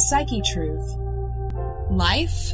Psyche Truth. Life,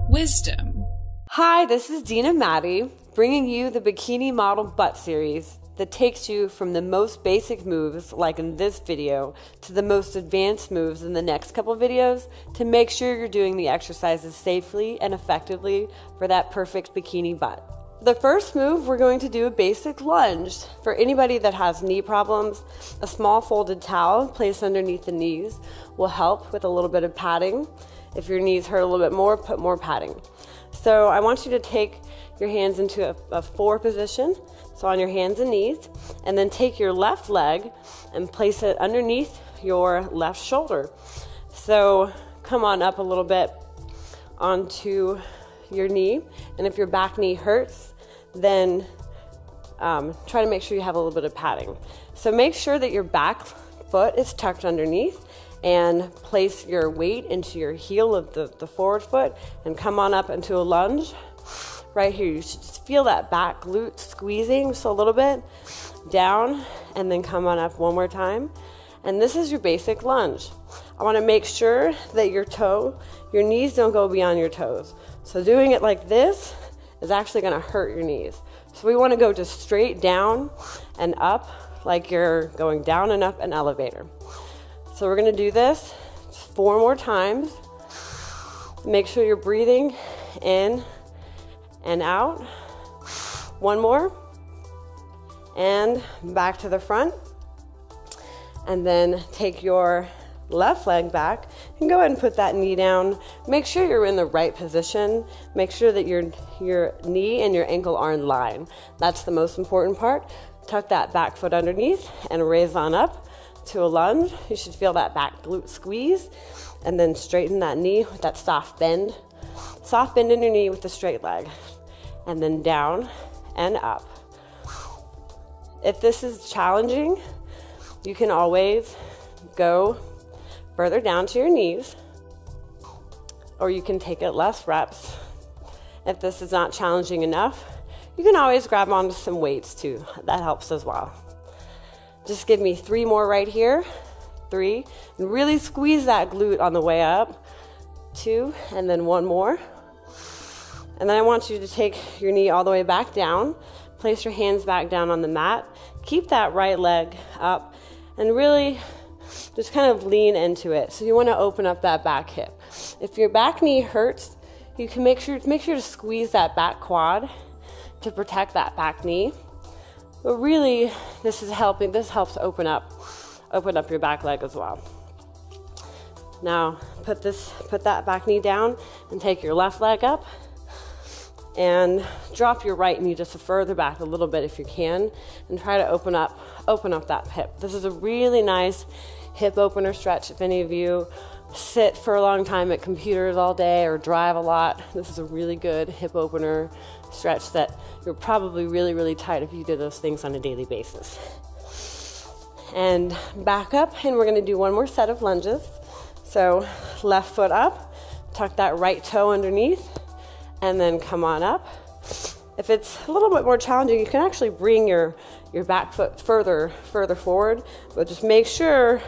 wisdom. Hi, this is Dina Maddie, bringing you the Bikini Model Butt Series that takes you from the most basic moves, like in this video, to the most advanced moves in the next couple videos to make sure you're doing the exercises safely and effectively for that perfect bikini butt. The first move, we're going to do a basic lunge. For anybody that has knee problems, a small folded towel placed underneath the knees will help with a little bit of padding. If your knees hurt a little bit more, put more padding. So I want you to take your hands into a 4 position, so on your hands and knees, and then take your left leg and place it underneath your left shoulder. So come on up a little bit onto your knee, and if your back knee hurts, then try to make sure you have a little bit of padding. So make sure that your back foot is tucked underneath and place your weight into your heel of the forward foot and come on up into a lunge. Right here, you should just feel that back glute squeezing just a little bit down, and then come on up one more time. And this is your basic lunge. I want to make sure that your knees don't go beyond your toes. So doing it like this is actually going to hurt your knees. So we want to go just straight down and up, like you're going down and up an elevator. So we're going to do this 4 more times. Make sure you're breathing in and out. 1 more. And back to the front. And then take your left leg back and go ahead and put that knee down. Make sure you're in the right position. Make sure that your knee and your ankle are in line. That's the most important part. Tuck that back foot underneath and raise on up to a lunge. You should feel that back glute squeeze, and then straighten that knee with that soft bend. Soft bend in your knee with the straight leg, and then down and up. If this is challenging, you can always go further down to your knees, or you can take it less reps. If this is not challenging enough, you can always grab onto some weights too. That helps as well. Just give me 3 more right here. 3, and really squeeze that glute on the way up. 2, and then 1 more. And then I want you to take your knee all the way back down. Place your hands back down on the mat. Keep that right leg up, and really just kind of lean into it. So you want to open up that back hip. If your back knee hurts, you can make sure to squeeze that back quad to protect that back knee. But really, this helps open up your back leg as well. Now, put that back knee down and take your left leg up and drop your right knee just further back a little bit if you can, and try to open up that hip. This is a really nice hip opener stretch. If any of you sit for a long time at computers all day or drive a lot, this is a really good hip opener stretch that you're probably really, really tight if you do those things on a daily basis. And back up, and we're going to do 1 more set of lunges. So left foot up, tuck that right toe underneath, and then come on up. If it's a little bit more challenging, you can actually bring your back foot further forward, but just make sure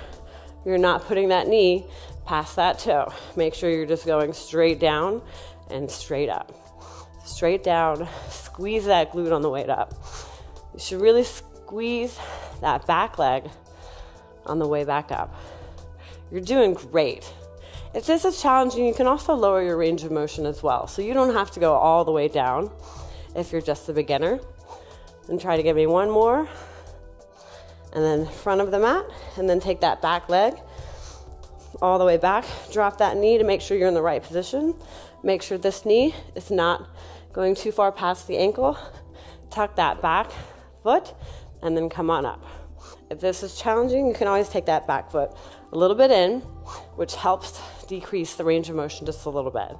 you're not putting that knee past that toe. Make sure you're just going straight down and straight up. Straight down, squeeze that glute on the way up. You should really squeeze that back leg on the way back up. You're doing great. If this is challenging, you can also lower your range of motion as well. So you don't have to go all the way down if you're just a beginner. And try to give me 1 more. And then front of the mat, and then take that back leg all the way back. Drop that knee to make sure you're in the right position. Make sure this knee is not going too far past the ankle. Tuck that back foot, and then come on up. If this is challenging, you can always take that back foot a little bit in, which helps decrease the range of motion just a little bit.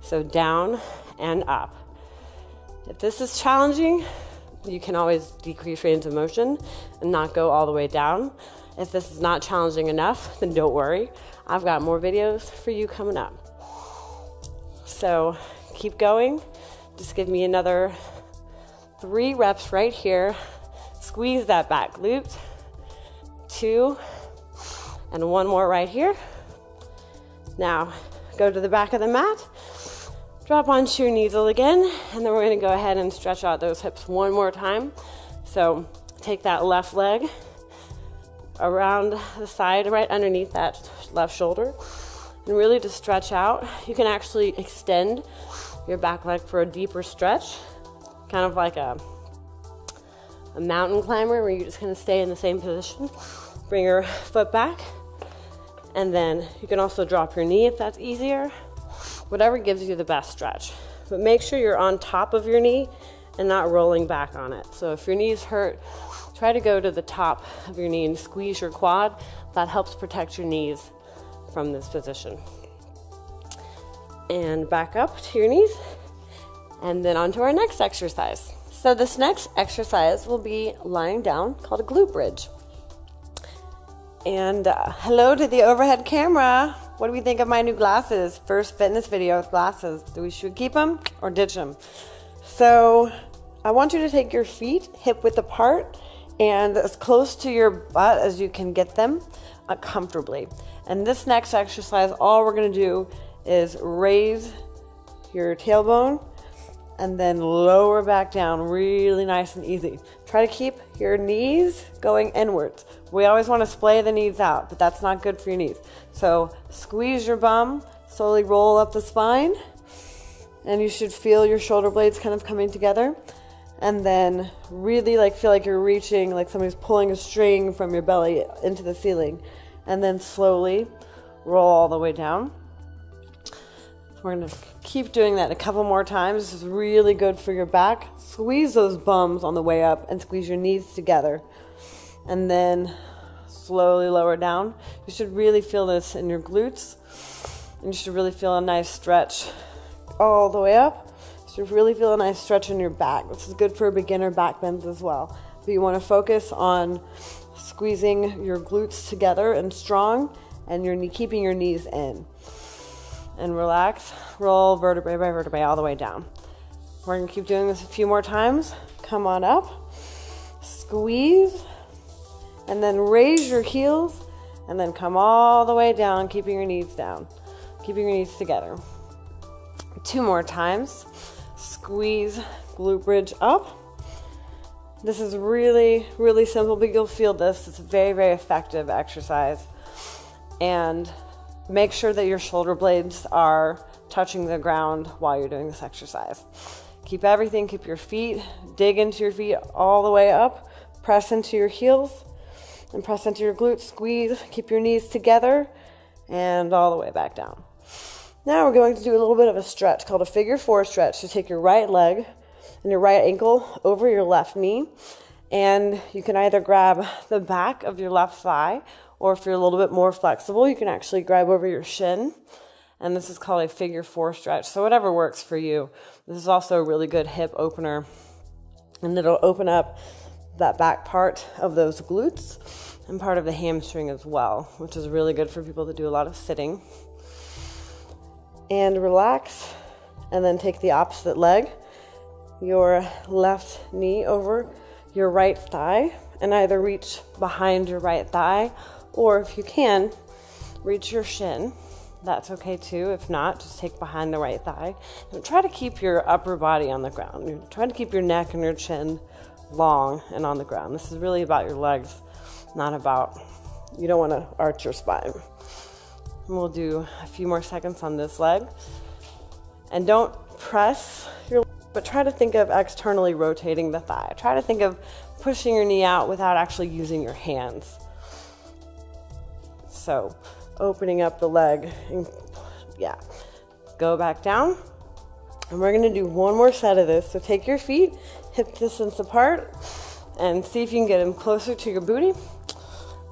So down and up. If this is challenging, you can always decrease range of motion and not go all the way down. If this is not challenging enough, then don't worry. I've got more videos for you coming up. So keep going. Just give me another 3 reps right here. Squeeze that back glute. 2, and 1 more right here. Now, go to the back of the mat, drop onto your knees again, and then we're going to go ahead and stretch out those hips one more time. So take that left leg around the side, right underneath that left shoulder, and really just stretch out. You can actually extend your back leg for a deeper stretch, kind of like a mountain climber where you're just going to stay in the same position. Bring your foot back, and then you can also drop your knee if that's easier. Whatever gives you the best stretch. But make sure you're on top of your knee and not rolling back on it. So if your knees hurt, try to go to the top of your knee and squeeze your quad. That helps protect your knees from this position. And back up to your knees, and then on to our next exercise. So this next exercise will be lying down, called a glute bridge. And hello to the overhead camera. What do we think of my new glasses? First fitness video with glasses. Should we keep them or ditch them? So I want you to take your feet hip width apart and as close to your butt as you can get them comfortably. And this next exercise, all we're going to do is raise your tailbone and then lower back down, really nice and easy. Try to keep your knees going inwards. We always want to splay the knees out, but that's not good for your knees. So squeeze your bum, slowly roll up the spine, and you should feel your shoulder blades kind of coming together. And then really feel like you're reaching, like somebody's pulling a string from your belly into the ceiling. And then slowly roll all the way down. We're going to keep doing that a couple more times. This is really good for your back. Squeeze those bums on the way up and squeeze your knees together. And then slowly lower down. You should really feel this in your glutes. And you should really feel a nice stretch all the way up. You should really feel a nice stretch in your back. This is good for beginner back bends as well. But you want to focus on squeezing your glutes together and strong, and keeping your knees in. And relax, roll vertebrae by vertebrae all the way down. We're going to keep doing this a few more times. Come on up, squeeze, and then raise your heels, and then come all the way down, keeping your knees down, keeping your knees together. 2 more times. Squeeze, glute bridge up. This is really, really simple, but you'll feel this. It's a very, very effective exercise. And make sure that your shoulder blades are touching the ground while you're doing this exercise. Keep everything, keep your feet, dig into your feet all the way up, press into your heels, and press into your glutes, squeeze, keep your knees together, and all the way back down. Now we're going to do a little bit of a stretch called a figure 4 stretch. So take your right leg and your right ankle over your left knee, and you can either grab the back of your left thigh, or if you're a little bit more flexible, you can actually grab over your shin. And this is called a figure 4 stretch. So whatever works for you. This is also a really good hip opener. And it'll open up that back part of those glutes and part of the hamstring as well, which is really good for people that do a lot of sitting. And relax. And then take the opposite leg, your left knee over your right thigh, and either reach behind your right thigh, or if you can, reach your shin. That's okay too. If not, just take behind the right thigh. And try to keep your upper body on the ground. Try to keep your neck and your chin long and on the ground. This is really about your legs, not about, you don't want to arch your spine. And we'll do a few more seconds on this leg. And don't press your leg, but try to think of externally rotating the thigh. Try to think of pushing your knee out without actually using your hands. So opening up the leg, and go back down. And we're going to do one more set of this. So take your feet hip distance apart and see if you can get them closer to your booty,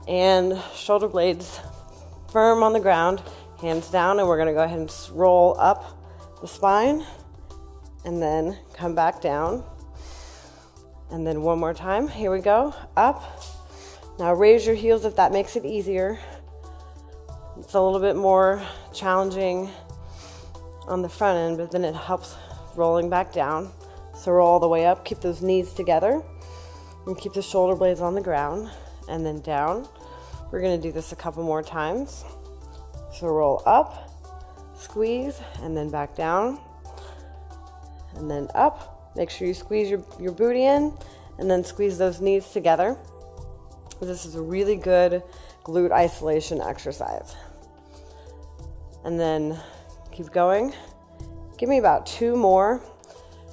and shoulder blades firm on the ground, hands down, and we're going to go ahead and roll up the spine and then come back down. And then one more time. Here we go. Up. Now raise your heels if that makes it easier. It's a little bit more challenging on the front end, but then it helps rolling back down. So roll all the way up. Keep those knees together and keep the shoulder blades on the ground, and then down. We're going to do this a couple more times. So roll up Squeeze, and then back down, and then up. Make sure you squeeze your booty in, and then squeeze those knees together. This is a really good glute isolation exercise. And then keep going. Give me about 2 more.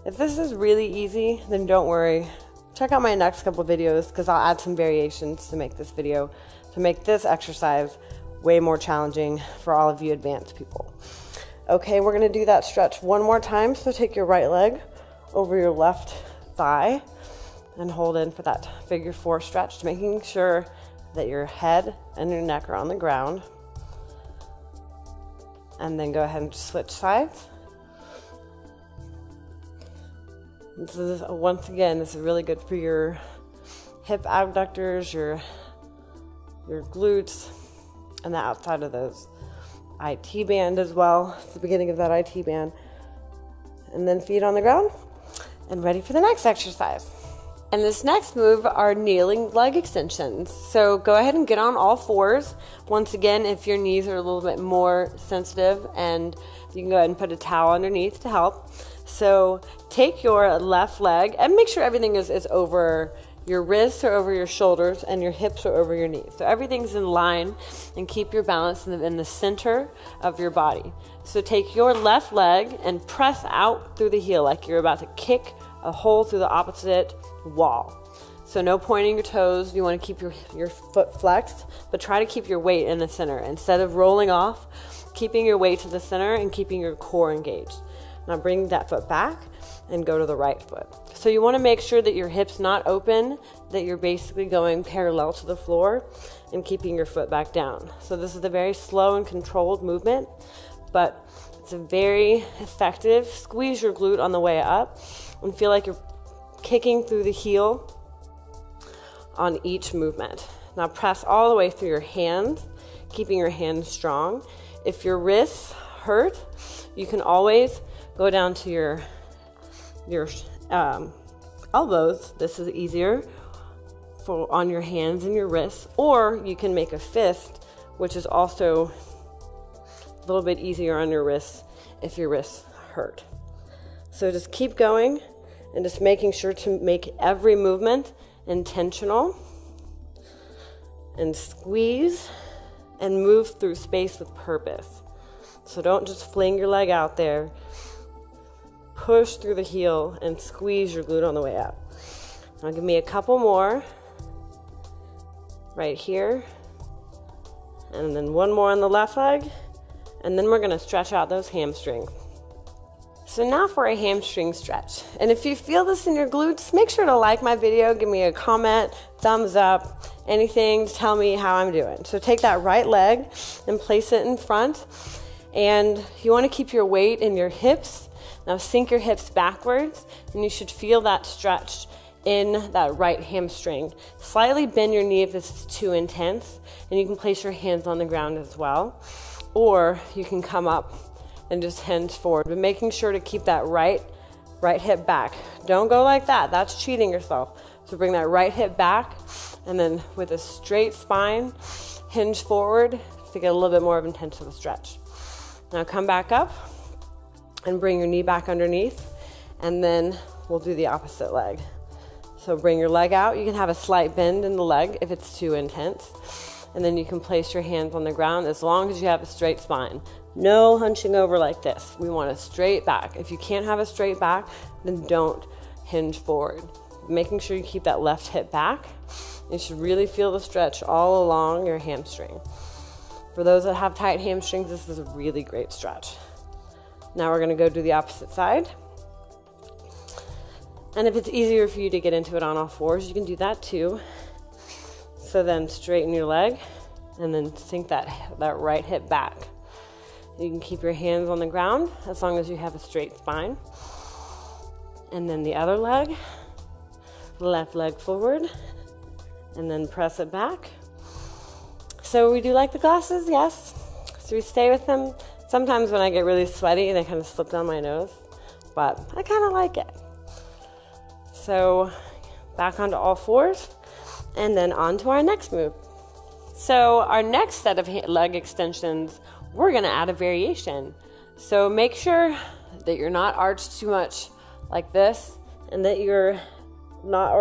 If this is really easy, then don't worry. Check out my next couple videos because I'll add some variations to make this video, to make this exercise way more challenging for all of you advanced people. Okay, we're gonna do that stretch one more time. So take your right leg over your left thigh and hold in for that figure 4 stretch, making sure that your head and your neck are on the ground. And then go ahead and switch sides. This is, once again, this is really good for your hip abductors, your glutes, and the outside of those IT band as well. It's the beginning of that IT band. And then feet on the ground and ready for the next exercise. And this next move are kneeling leg extensions. So go ahead and get on all fours. Once again, if your knees are a little bit more sensitive, and you can go ahead and put a towel underneath to help. So take your left leg and make sure everything is over your wrists or over your shoulders and your hips are over your knees. So everything's in line, and keep your balance in the center of your body. So take your left leg and press out through the heel like you're about to kick a hole through the opposite wall. So no pointing your toes. You want to keep your foot flexed, but try to keep your weight in the center. Instead of rolling off, keeping your weight to the center and keeping your core engaged. Now bring that foot back and go to the right foot. So you want to make sure that your hip's not open, that you're basically going parallel to the floor and keeping your foot back down. So this is a very slow and controlled movement, but it's a very effective. Squeeze your glute on the way up and feel like you're kicking through the heel on each movement. Now press all the way through your hands, keeping your hands strong. If your wrists hurt, you can always go down to your elbows. This is easier for on your hands and your wrists, or you can make a fist, which is also a little bit easier on your wrists if your wrists hurt. So just keep going and just making sure to make every movement intentional, and squeeze and move through space with purpose. So don't just fling your leg out there. Push through the heel and squeeze your glute on the way up. Now give me a couple more right here, and then one more on the left leg, and then we're going to stretch out those hamstrings. So now for a hamstring stretch. And if you feel this in your glutes, make sure to like my video, give me a comment, thumbs up, anything to tell me how I'm doing. So take that right leg and place it in front, and you want to keep your weight in your hips. Now sink your hips backwards, and you should feel that stretch in that right hamstring. Slightly bend your knee if this is too intense, and you can place your hands on the ground as well, or you can come up and just hinge forward, but making sure to keep that right hip back. Don't go like that. That's cheating yourself. So bring that right hip back, and then with a straight spine, hinge forward to get a little bit more of an intense of a stretch. Now come back up and bring your knee back underneath, and then we'll do the opposite leg. So bring your leg out. You can have a slight bend in the leg if it's too intense, and then you can place your hands on the ground as long as you have a straight spine. No hunching over like this. We want a straight back. If you can't have a straight back, then don't hinge forward. Making sure you keep that left hip back. You should really feel the stretch all along your hamstring. For those that have tight hamstrings, this is a really great stretch. Now we're going to go do the opposite side. And if it's easier for you to get into it on all fours, you can do that too. So then straighten your leg and then sink that right hip back. You can keep your hands on the ground as long as you have a straight spine. And then the other leg, left leg forward, and then press it back. So we do like the glasses, yes. So we stay with them. Sometimes when I get really sweaty, they kind of slip down my nose, but I kind of like it. So back onto all fours, and then on to our next move. So our next set of leg extensions, we're going to add a variation. So make sure that you're not arched too much like this, and that you're not,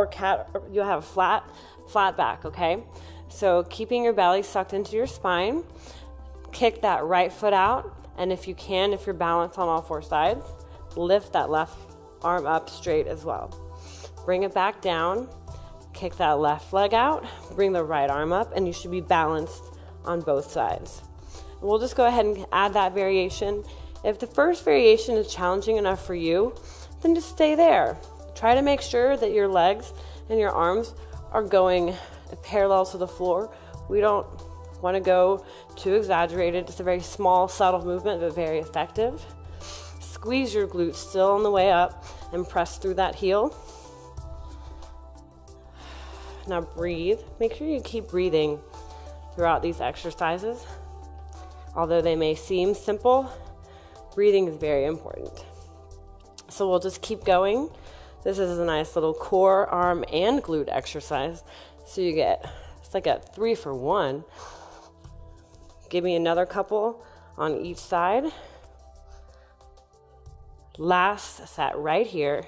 you have a flat back, okay? So keeping your belly sucked into your spine, kick that right foot out, and if you can, if you're balanced on all four sides, lift that left arm up straight as well. Bring it back down, kick that left leg out, bring the right arm up, and you should be balanced on both sides. And we'll just go ahead and add that variation. If the first variation is challenging enough for you, then just stay there. Try to make sure that your legs and your arms are going parallel to the floor. We don't want to go too exaggerated. It's a very small, subtle movement, but very effective. Squeeze your glutes still on the way up and press through that heel. Now breathe. Make sure you keep breathing throughout these exercises. Although they may seem simple, breathing is very important. So we'll just keep going. This is a nice little core, arm, and glute exercise. So you get, it's like a 3 for 1. Give me another couple on each side. Last set right here.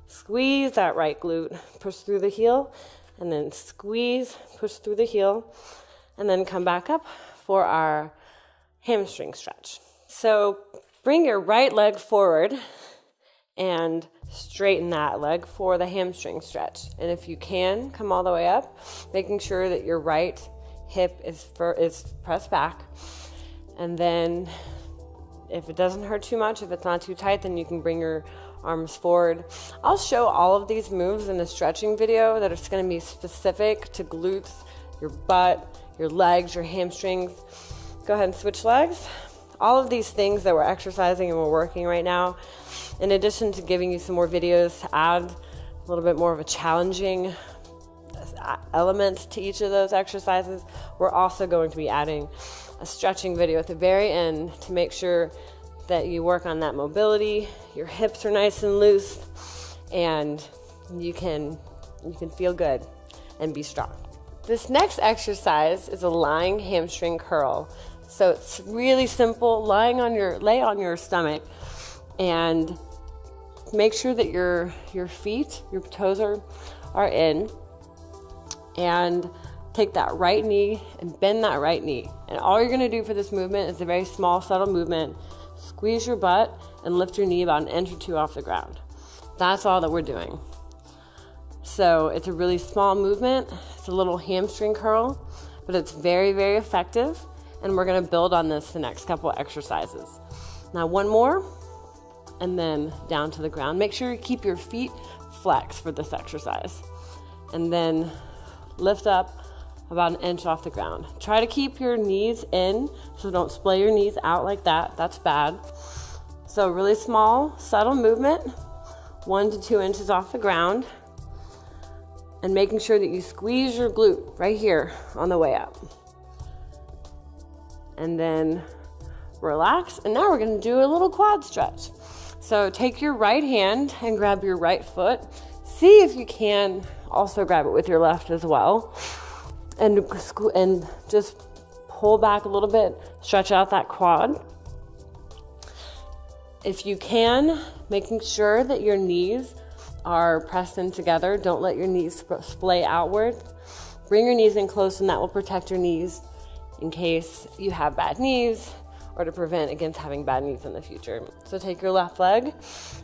Squeeze that right glute, push through the heel, and then squeeze, push through the heel, and then come back up for our hamstring stretch. So bring your right leg forward and straighten that leg for the hamstring stretch. And if you can, come all the way up, making sure that your right hip is pressed back. And then if it doesn't hurt too much, if it's not too tight, then you can bring your arms forward. I'll show all of these moves in a stretching video that is going to be specific to glutes, your butt, your legs, your hamstrings. Go ahead and switch legs. All of these things that we're exercising and we're working right now, in addition to giving you some more videos to add a little bit more of a challenging element to each of those exercises, we're also going to be adding a stretching video at the very end to make sure that you work on that mobility, your hips are nice and loose, and you can feel good and be strong. This next exercise is a lying hamstring curl. So it's really simple. Lay on your stomach and make sure that your feet, your toes are in, and take that right knee and bend that right knee. And all you're gonna do for this movement is a very small, subtle movement. Squeeze your butt and lift your knee about 1 inch or 2 off the ground. That's all that we're doing. So it's a really small movement. It's a little hamstring curl, but it's very, very effective. And we're gonna build on this the next couple exercises. Now one more, and then down to the ground. Make sure you keep your feet flexed for this exercise. And then lift up about 1 inch off the ground. Try to keep your knees in, so don't splay your knees out like that. That's bad. So really small, subtle movement, 1 to 2 inches off the ground, and making sure that you squeeze your glute right here on the way up. And then relax. And now we're going to do a little quad stretch. So take your right hand and grab your right foot. See if you can also grab it with your left as well. And just pull back a little bit, stretch out that quad. If you can, making sure that your knees are pressed in together. Don't let your knees splay outward. Bring your knees in close, and that will protect your knees in case you have bad knees, or to prevent against having bad knees in the future. So take your left leg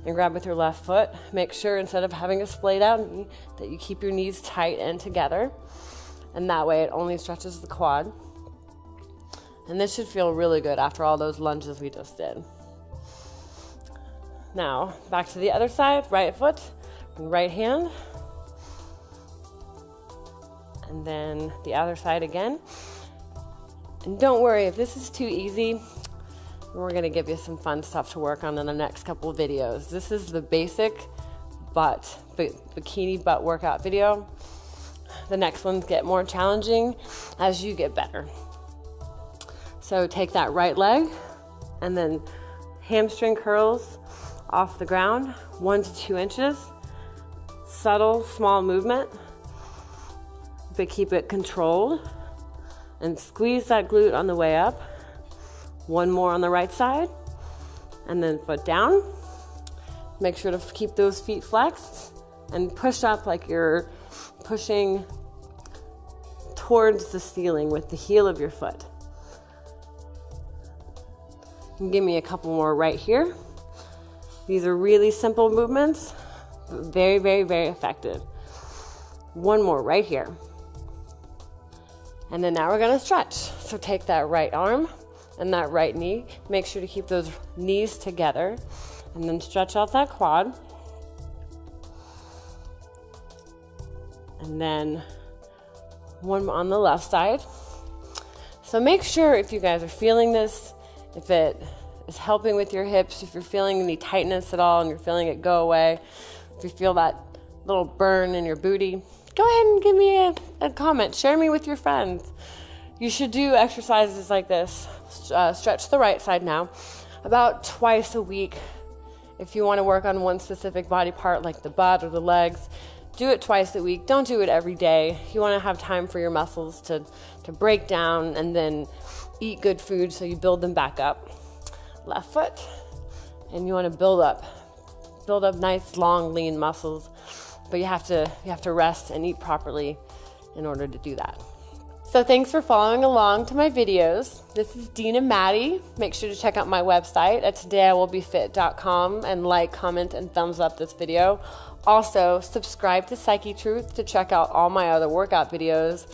and grab with your left foot. Make sure instead of having a splayed out knee that you keep your knees tight and together. And that way it only stretches the quad. And this should feel really good after all those lunges we just did. Now, back to the other side, right foot, right hand. And then the other side again. And don't worry, if this is too easy, we're going to give you some fun stuff to work on in the next couple of videos. This is the basic bikini butt workout video. The next ones get more challenging as you get better. So take that right leg and then hamstring curls off the ground, 1 to 2 inches. Subtle, small movement, but keep it controlled. And squeeze that glute on the way up. One more on the right side. and then foot down. Make sure to keep those feet flexed and push up like you're pushing towards the ceiling with the heel of your foot. And give me a couple more right here. These are really simple movements, but very, very, very effective. One more right here. And then now we're gonna stretch. So take that right arm and that right knee. Make sure to keep those knees together and then stretch out that quad. And then one on the left side. So make sure if you guys are feeling this, if it is helping with your hips, if you're feeling any tightness at all and you're feeling it go away, if you feel that little burn in your booty, go ahead and give me a comment. Share me with your friends. You should do exercises like this. Stretch the right side now, about twice a week. If you want to work on one specific body part like the butt or the legs, do it twice a week. Don't do it every day. You want to have time for your muscles to break down and then eat good food so you build them back up. Left foot, and you want to build up nice, long, lean muscles, but you have to rest and eat properly in order to do that. So thanks for following along to my videos. This is Dina Maddie. Make sure to check out my website at todayiwillbefit.com and like, comment, and thumbs up this video. Also, subscribe to Psyche Truth to check out all my other workout videos,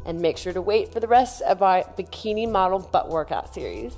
and make sure to wait for the rest of our bikini model butt workout series.